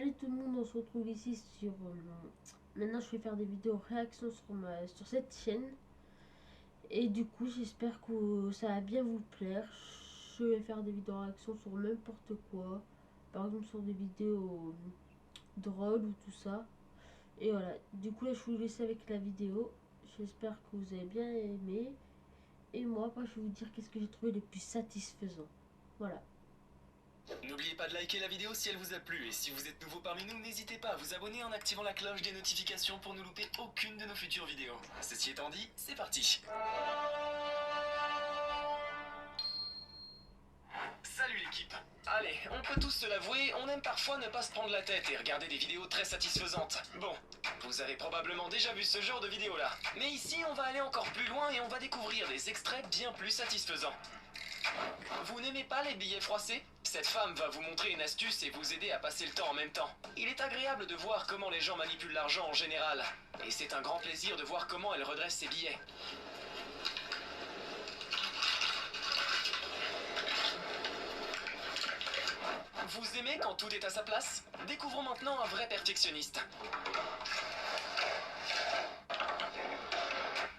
Salut tout le monde, on se retrouve ici sur... maintenant je vais faire des vidéos réactions sur cette chaîne. Et du coup j'espère que ça va bien vous plaire. Je vais faire des vidéos réactions sur n'importe quoi. Par exemple sur des vidéos drôles ou tout ça. Et voilà, du coup là je vais vous laisser avec la vidéo. J'espère que vous avez bien aimé. Et moi après je vais vous dire qu'est-ce que j'ai trouvé le plus satisfaisant. Voilà. N'oubliez pas de liker la vidéo si elle vous a plu et si vous êtes nouveau parmi nous, n'hésitez pas à vous abonner en activant la cloche des notifications pour ne louper aucune de nos futures vidéos. Ceci étant dit, c'est parti. Salut l'équipe. Allez, on peut tous se l'avouer, on aime parfois ne pas se prendre la tête et regarder des vidéos très satisfaisantes. Bon, vous avez probablement déjà vu ce genre de vidéo là. Mais ici, on va aller encore plus loin et on va découvrir des extraits bien plus satisfaisants. Vous n'aimez pas les billets froissés? Cette femme va vous montrer une astuce et vous aider à passer le temps en même temps. Il est agréable de voir comment les gens manipulent l'argent en général. Et c'est un grand plaisir de voir comment elle redresse ses billets. Vous aimez quand tout est à sa place? Découvrons maintenant un vrai perfectionniste.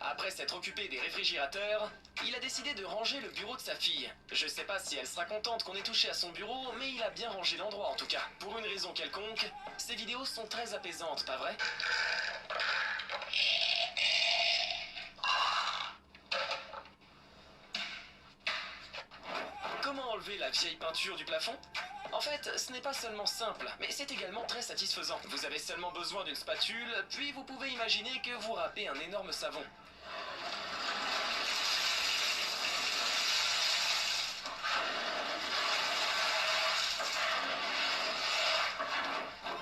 Après s'être occupé des réfrigérateurs, il a décidé de ranger le bureau de sa fille. Je sais pas si elle sera contente qu'on ait touché à son bureau, mais il a bien rangé l'endroit en tout cas. Pour une raison quelconque, ces vidéos sont très apaisantes, pas vrai? Comment enlever la vieille peinture du plafond? En fait, ce n'est pas seulement simple, mais c'est également très satisfaisant. Vous avez seulement besoin d'une spatule, puis vous pouvez imaginer que vous râpez un énorme savon.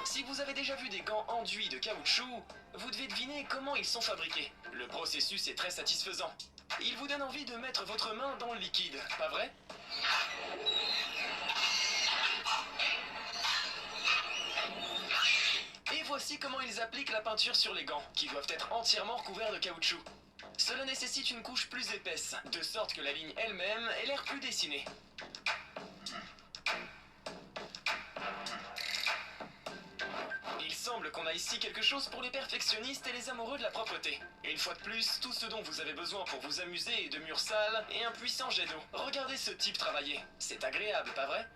Si vous avez déjà vu des gants enduits de caoutchouc, vous devez deviner comment ils sont fabriqués. Le processus est très satisfaisant. Il vous donne envie de mettre votre main dans le liquide, pas vrai? Et voici comment ils appliquent la peinture sur les gants, qui doivent être entièrement recouverts de caoutchouc. Cela nécessite une couche plus épaisse, de sorte que la ligne elle-même ait l'air plus dessinée. Il semble qu'on a ici quelque chose pour les perfectionnistes et les amoureux de la propreté. Une fois de plus, tout ce dont vous avez besoin pour vous amuser est de murs sales et un puissant jet d'eau. Regardez ce type travailler. C'est agréable, pas vrai?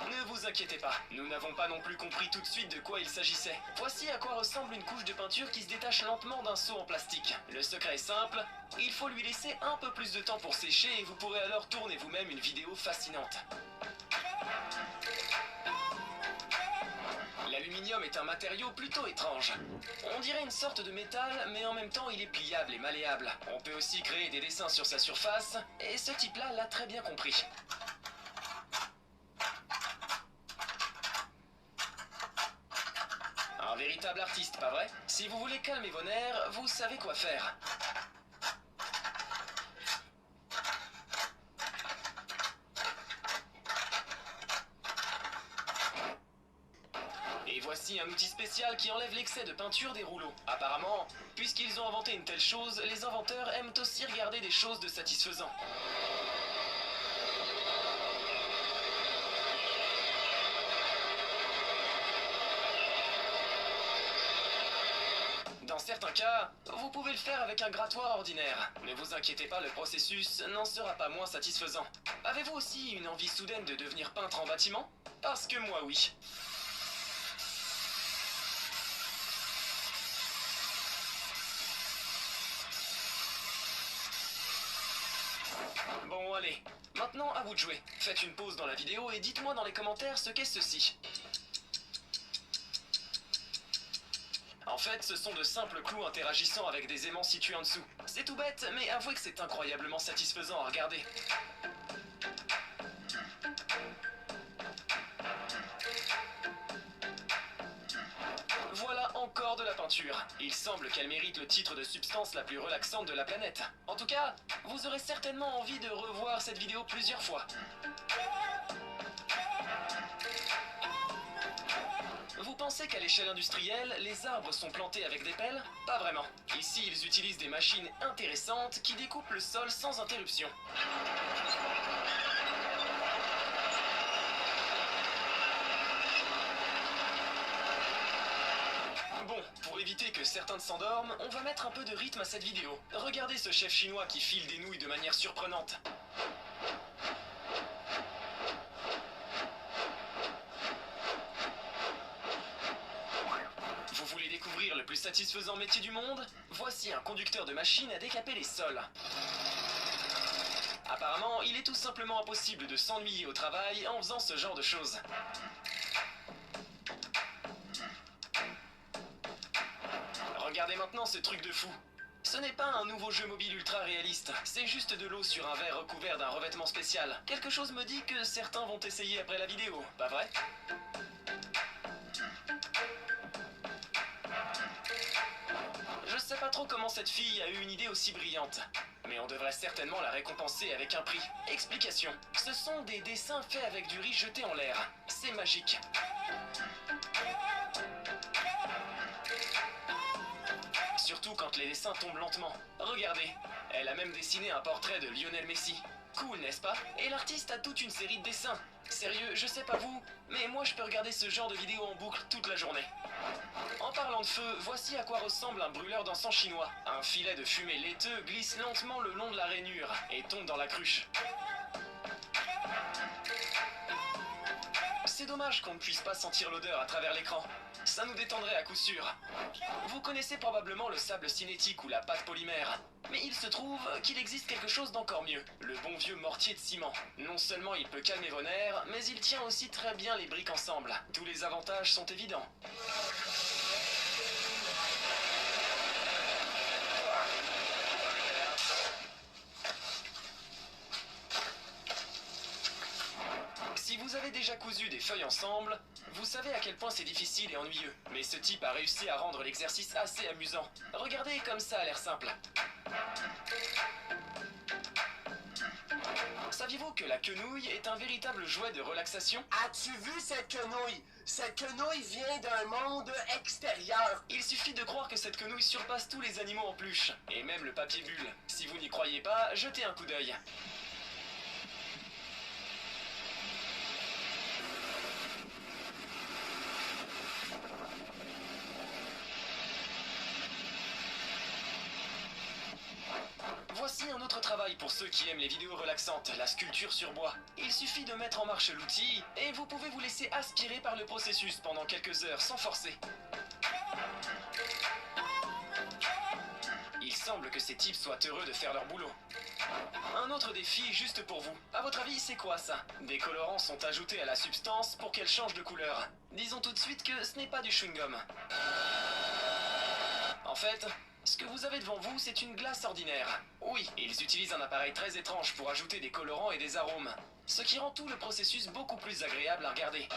Ne vous inquiétez pas, nous n'avons pas non plus compris tout de suite de quoi il s'agissait. Voici à quoi ressemble une couche de peinture qui se détache lentement d'un seau en plastique. Le secret est simple, il faut lui laisser un peu plus de temps pour sécher et vous pourrez alors tourner vous-même une vidéo fascinante. L'aluminium est un matériau plutôt étrange. On dirait une sorte de métal, mais en même temps il est pliable et malléable. On peut aussi créer des dessins sur sa surface, et ce type-là l'a très bien compris. Un véritable artiste, pas vrai? Si vous voulez calmer vos nerfs, vous savez quoi faire. Et voici un outil spécial qui enlève l'excès de peinture des rouleaux. Apparemment, puisqu'ils ont inventé une telle chose, les inventeurs aiment aussi regarder des choses de satisfaisant. Dans certains cas, vous pouvez le faire avec un grattoir ordinaire. Ne vous inquiétez pas, le processus n'en sera pas moins satisfaisant. Avez-vous aussi une envie soudaine de devenir peintre en bâtiment? Parce que moi oui. Bon allez, maintenant à vous de jouer. Faites une pause dans la vidéo et dites-moi dans les commentaires ce qu'est ceci. En fait, ce sont de simples clous interagissant avec des aimants situés en dessous. C'est tout bête, mais avouez que c'est incroyablement satisfaisant à regarder. Voilà encore de la peinture. Il semble qu'elle mérite le titre de substance la plus relaxante de la planète. En tout cas, vous aurez certainement envie de revoir cette vidéo plusieurs fois. Vous pensez qu'à l'échelle industrielle, les arbres sont plantés avec des pelles? Pas vraiment. Ici, ils utilisent des machines intéressantes qui découpent le sol sans interruption. Bon, pour éviter que certains ne s'endorment, on va mettre un peu de rythme à cette vidéo. Regardez ce chef chinois qui file des nouilles de manière surprenante. Vous voulez découvrir le plus satisfaisant métier du monde? Voici un conducteur de machine à décaper les sols. Apparemment, il est tout simplement impossible de s'ennuyer au travail en faisant ce genre de choses. Regardez maintenant ce truc de fou. Ce n'est pas un nouveau jeu mobile ultra réaliste, c'est juste de l'eau sur un verre recouvert d'un revêtement spécial. Quelque chose me dit que certains vont essayer après la vidéo, pas vrai? Je sais pas trop comment cette fille a eu une idée aussi brillante, mais on devrait certainement la récompenser avec un prix. Explication. Ce sont des dessins faits avec du riz jeté en l'air. C'est magique. Surtout quand les dessins tombent lentement. Regardez, elle a même dessiné un portrait de Lionel Messi. Cool, n'est-ce pas? Et l'artiste a toute une série de dessins. Sérieux, je sais pas vous, mais moi je peux regarder ce genre de vidéo en boucle toute la journée. En parlant de feu, voici à quoi ressemble un brûleur d'encens chinois. Un filet de fumée laiteux glisse lentement le long de la rainure et tombe dans la cruche. C'est dommage qu'on ne puisse pas sentir l'odeur à travers l'écran. Ça nous détendrait à coup sûr. Vous connaissez probablement le sable cinétique ou la pâte polymère. Mais il se trouve qu'il existe quelque chose d'encore mieux. Le bon vieux mortier de ciment. Non seulement il peut calmer vos nerfs, mais il tient aussi très bien les briques ensemble. Tous les avantages sont évidents. Si vous avez déjà cousu des feuilles ensemble, vous savez à quel point c'est difficile et ennuyeux. Mais ce type a réussi à rendre l'exercice assez amusant. Regardez comme ça a l'air simple. Saviez-vous que la quenouille est un véritable jouet de relaxation? As-tu vu cette quenouille? Cette quenouille vient d'un monde extérieur. Il suffit de croire que cette quenouille surpasse tous les animaux en peluche, et même le papier bulle. Si vous n'y croyez pas, jetez un coup d'œil. Voici un autre travail pour ceux qui aiment les vidéos relaxantes, la sculpture sur bois. Il suffit de mettre en marche l'outil et vous pouvez vous laisser aspirer par le processus pendant quelques heures sans forcer. Il semble que ces types soient heureux de faire leur boulot. Un autre défi juste pour vous. À votre avis, c'est quoi ça? Des colorants sont ajoutés à la substance pour qu'elle change de couleur. Disons tout de suite que ce n'est pas du chewing-gum. En fait, ce que vous avez devant vous, c'est une glace ordinaire. Oui, ils utilisent un appareil très étrange pour ajouter des colorants et des arômes, ce qui rend tout le processus beaucoup plus agréable à regarder.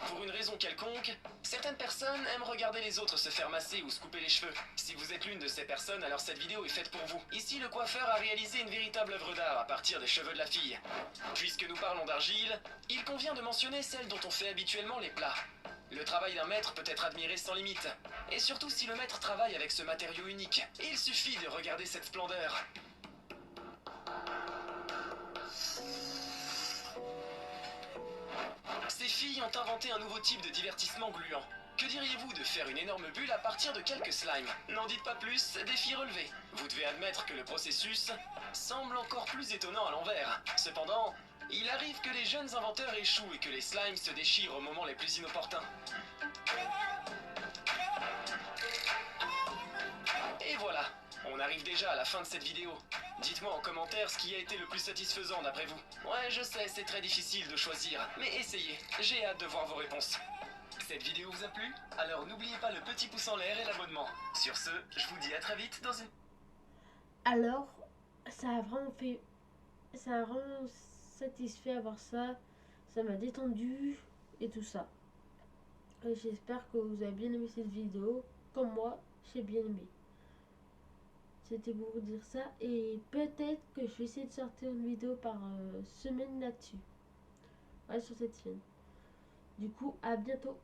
Pour une raison quelconque, certaines personnes aiment regarder les autres se faire masser ou se couper les cheveux. Si vous êtes l'une de ces personnes, alors cette vidéo est faite pour vous. Ici, le coiffeur a réalisé une véritable œuvre d'art à partir des cheveux de la fille. Puisque nous parlons d'argile, il convient de mentionner celle dont on fait habituellement les plats. Le travail d'un maître peut être admiré sans limite. Et surtout si le maître travaille avec ce matériau unique. Il suffit de regarder cette splendeur. Ces filles ont inventé un nouveau type de divertissement gluant. Que diriez-vous de faire une énorme bulle à partir de quelques slimes? N'en dites pas plus, défi relevé. Vous devez admettre que le processus semble encore plus étonnant à l'envers. Cependant, il arrive que les jeunes inventeurs échouent et que les slimes se déchirent au moment les plus inopportuns. Et voilà, on arrive déjà à la fin de cette vidéo. Dites-moi en commentaire ce qui a été le plus satisfaisant d'après vous. Ouais, je sais, c'est très difficile de choisir, mais essayez, j'ai hâte de voir vos réponses. Cette vidéo vous a plu? Alors n'oubliez pas le petit pouce en l'air et l'abonnement. Sur ce, je vous dis à très vite dans une... Alors, ça a vraiment satisfait à voir ça. Ça m'a détendu et tout ça. Et j'espère que vous avez bien aimé cette vidéo. Comme moi, j'ai bien aimé. C'était pour vous dire ça. Et peut-être que je vais essayer de sortir une vidéo par semaine là-dessus. Ouais, sur cette chaîne. Du coup, à bientôt.